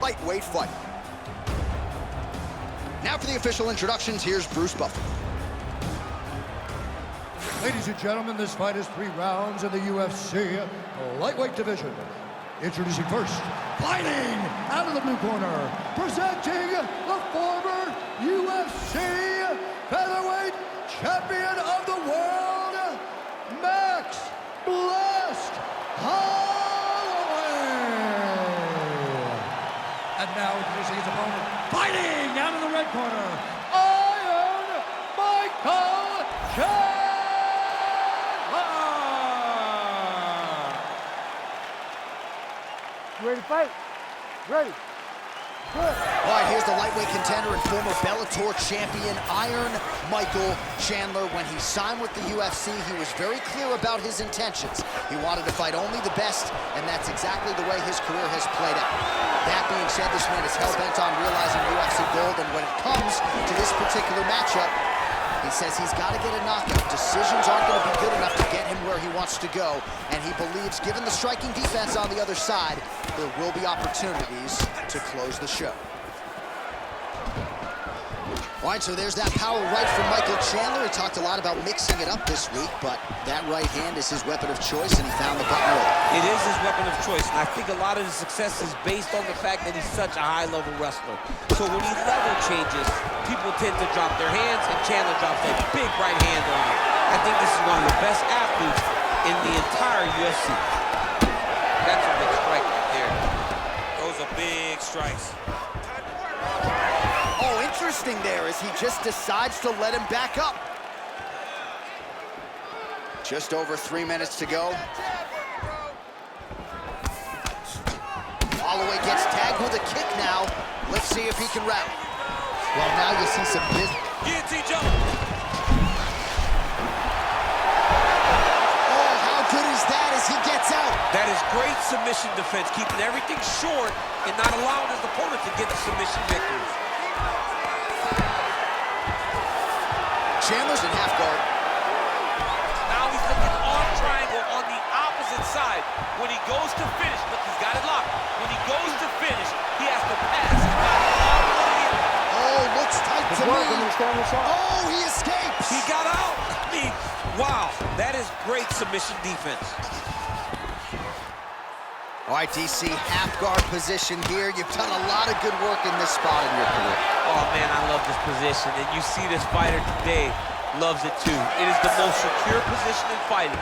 lightweight fight. Now for the official introductions, here's Bruce Buffer. Ladies and gentlemen, this fight is 3 rounds in the UFC lightweight division. Introducing first, fighting out of the blue corner, presenting the former UFC featherweight champion of the world, Max Blessed Holloway. And now introducing his opponent, fighting out of the red corner, Iron Michael Chandler. Ready to fight? Ready. Good. All right, here's the lightweight contender and former Bellator champion, Iron Michael Chandler. When he signed with the UFC, he was very clear about his intentions. He wanted to fight only the best, and that's exactly the way his career has played out. That being said, this man is hell-bent on realizing UFC gold, and when it comes to this particular matchup, he says he's got to get a knockout. Decisions aren't going to be good enough to get him where he wants to go, and he believes, given the striking defense on the other side, there will be opportunities to close the show. All right, so there's that power right from Michael Chandler. He talked a lot about mixing it up this week, but that right hand is his weapon of choice, and he found the button early. It is his weapon of choice, and I think a lot of his success is based on the fact that he's such a high-level wrestler. So when he level changes, people tend to drop their hands, and Chandler drops a big right hand on him. I think this is one of the best athletes in the entire UFC. That's a big strike right there. Those are big strikes. Oh, interesting there as he just decides to let him back up. Just over 3 minutes to go. Holloway gets tagged with a kick now. Let's see if he can rally. Well, now you see some big... Guillotine jump. Oh, how good is that as he gets out? That is great submission defense, keeping everything short and not allowing his opponent to get the submission victories. Chandler's in half guard. Now he's looking on triangle on the opposite side. When he goes to finish, look, he's got it locked. When he goes to finish, he has to pass. Oh, looks tight to me. Oh, he escapes. He got out. I mean, wow, that is great submission defense. All right, DC, half guard position here. You've done a lot of good work in this spot in your career. Oh, man, I love this position. And you see this fighter today loves it, too. It is the most secure position in fighting.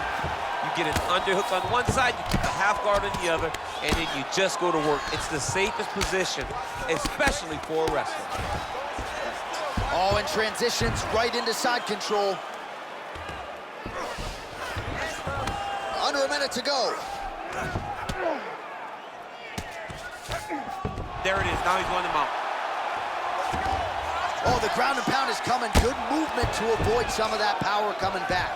You get an underhook on one side, you keep a half guard on the other, and then you just go to work. It's the safest position, especially for a wrestler. Oh, and transitions right into side control. Under a minute to go. There it is. Now he's going to mount. Oh, the ground and pound is coming. Good movement to avoid some of that power coming back.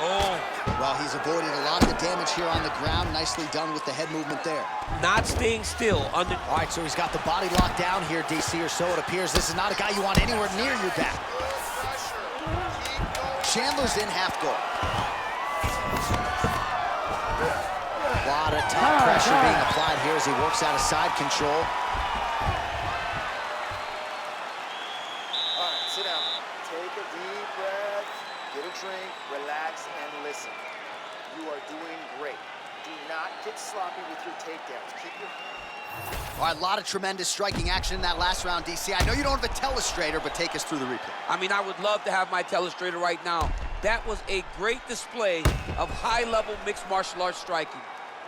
Oh. Well, he's avoided a lot of the damage here on the ground. Nicely done with the head movement there. Not staying still. All right, so he's got the body locked down here, DC, or so it appears. This is not a guy you want anywhere near your back. Chandler's in half guard. A lot of top pressure being applied here as he works out of side control. All right, sit down. Take a deep breath, get a drink, relax, and listen. You are doing great. Do not get sloppy with your takedowns. Keep your... All right, a lot of tremendous striking action in that last round, DC. I know you don't have a telestrator, but take us through the replay. I mean, I would love to have my telestrator right now. That was a great display of high-level mixed martial arts striking.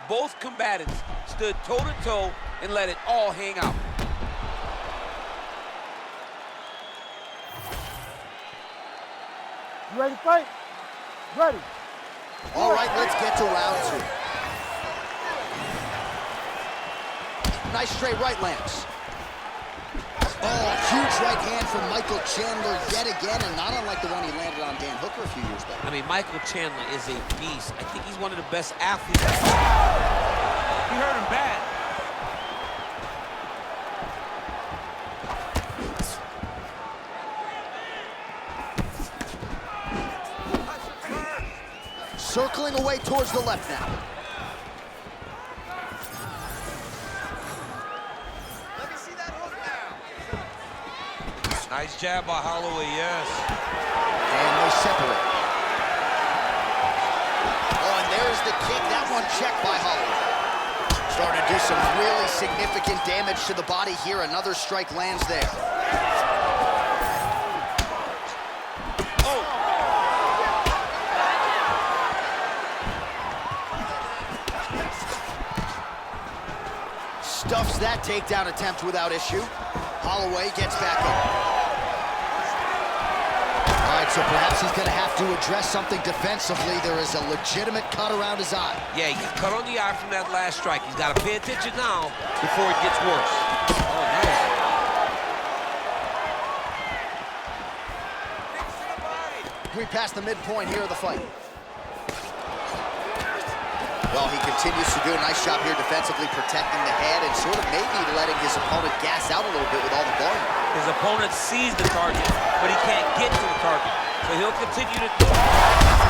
Both combatants stood toe-to-toe and let it all hang out. You ready to fight? Ready. All right, let's get to round 2. Nice straight right lands. Oh, huge right hand from Michael Chandler yet again, and not unlike the one he landed on Dan Hooker a few years back. I mean, Michael Chandler is a beast. I think he's one of the best athletes. He hurt him bad. Circling away towards the left now. Nice jab by Holloway, yes. And they separate. Oh, and there's the kick. That one checked by Holloway. Starting to do some really significant damage to the body here. Another strike lands there. Oh! Stuffs that takedown attempt without issue. Holloway gets back up. All right, so perhaps he's going to have to address something defensively. There is a legitimate cut around his eye. Yeah, he got cut on the eye from that last strike. He's got to pay attention now before it gets worse. Oh, nice. We passed the midpoint here of the fight. Well, he continues to do a nice job here defensively, protecting the head and sort of maybe letting his opponent gas out a little bit with all the volume. His opponent sees the target, but he can't get to the target. So he'll continue to do it. That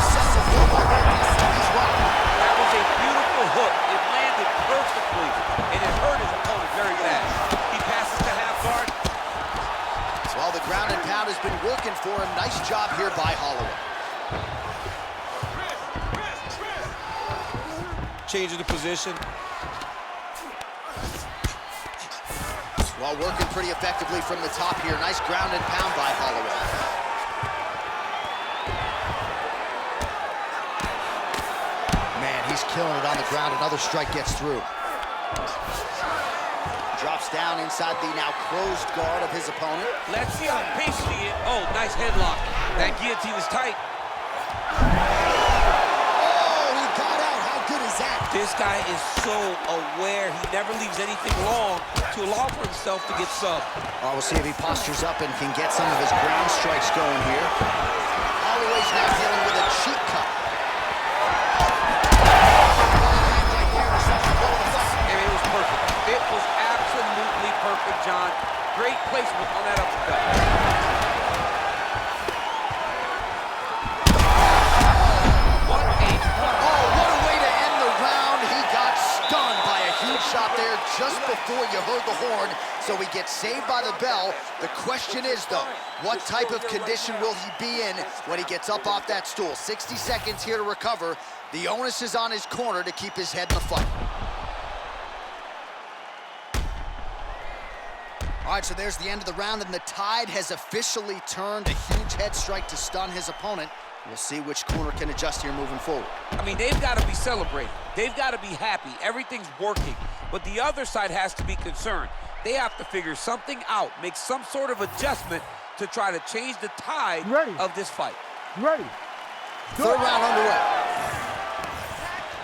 was a beautiful hook. It landed perfectly, and it hurt his opponent very bad. He passes to half guard. Well, the ground and pound has been working for him. Nice job here by Holloway. Changing the position. Well, working pretty effectively from the top here. Nice ground and pound by Holloway. Man, he's killing it on the ground. Another strike gets through. Drops down inside the now closed guard of his opponent. Let's see how patient he is. Oh, nice headlock. That guillotine is tight. This guy is so aware. He never leaves anything long to allow for himself to get subbed. Well, we'll see if he postures up and can get some of his ground strikes going here. Holloway's now dealing with a cheek cut. And it was perfect. It was absolutely perfect, John. Great placement on that uppercut. Shot there just before you heard the horn, so he gets saved by the bell. The question is, though, what type of condition will he be in when he gets up off that stool? 60 seconds here to recover. The onus is on his corner to keep his head in the fight. All right, so there's the end of the round, and the tide has officially turned. A huge head strike to stun his opponent. We'll see which corner can adjust here moving forward. I mean, they've got to be celebrating. They've got to be happy. Everything's working. But the other side has to be concerned. They have to figure something out, make some sort of adjustment to try to change the tide of this fight. Ready. Third round underway.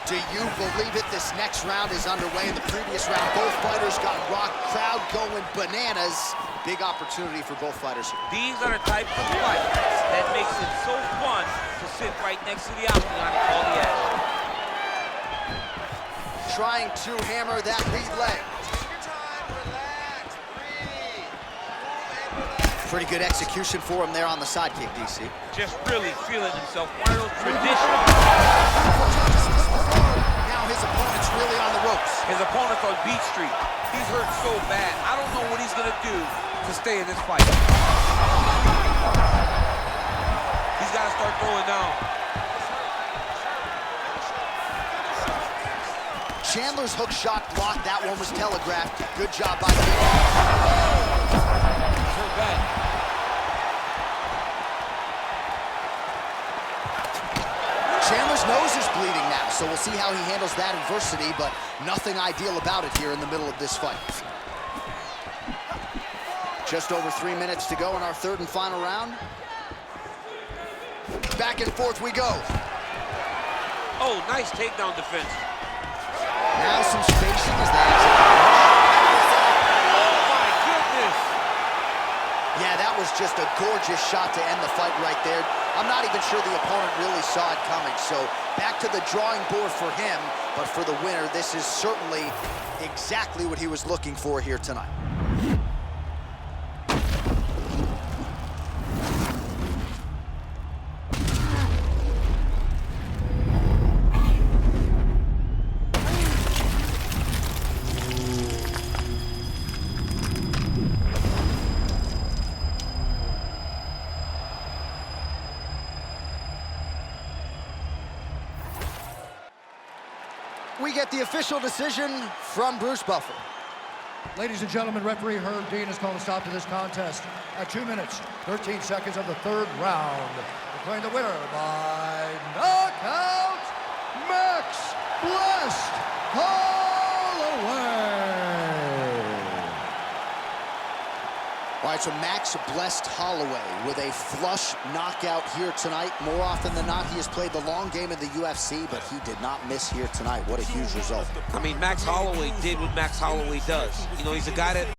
Do you believe it? This next round is underway. In the previous round, both fighters got rocked. Crowd going bananas. Big opportunity for both fighters here. These are the types of fights that makes it so fun to sit right next to the octagon and call the action. Trying to hammer that lead leg. Pretty good execution for him there on the side kick, DC. Just really feeling himself. One of those traditional. Now his opponent's really on the ropes. His opponent's on Beat Street. He's hurt so bad. I don't know what he's going to do to stay in this fight. He's got to start throwing down. Chandler's hook shot blocked. That one was telegraphed. Good job by him. Hurt bad. Chandler's nose is bleeding now, so we'll see how he handles that adversity, but nothing ideal about it here in the middle of this fight. Just over 3 minutes to go in our third and final round. Back and forth we go. Oh, nice takedown defense. Now some spacing as that exit. Oh my goodness. Yeah, that was just a gorgeous shot to end the fight right there. I'm not even sure the opponent really saw it coming. So back to the drawing board for him, but for the winner, this is certainly exactly what he was looking for here tonight. we get the official decision from Bruce Buffer. Ladies and gentlemen, referee Herb Dean has called a stop to this contest at 2 minutes, 13 seconds of the third round. Declaring the winner by knockout, Max Blessed Holloway. All right, so Max Blessed Holloway with a flush knockout here tonight. More often than not, he has played the long game in the UFC, but he did not miss here tonight. What a huge result. I mean, Max Holloway did what Max Holloway does. You know, he's a guy that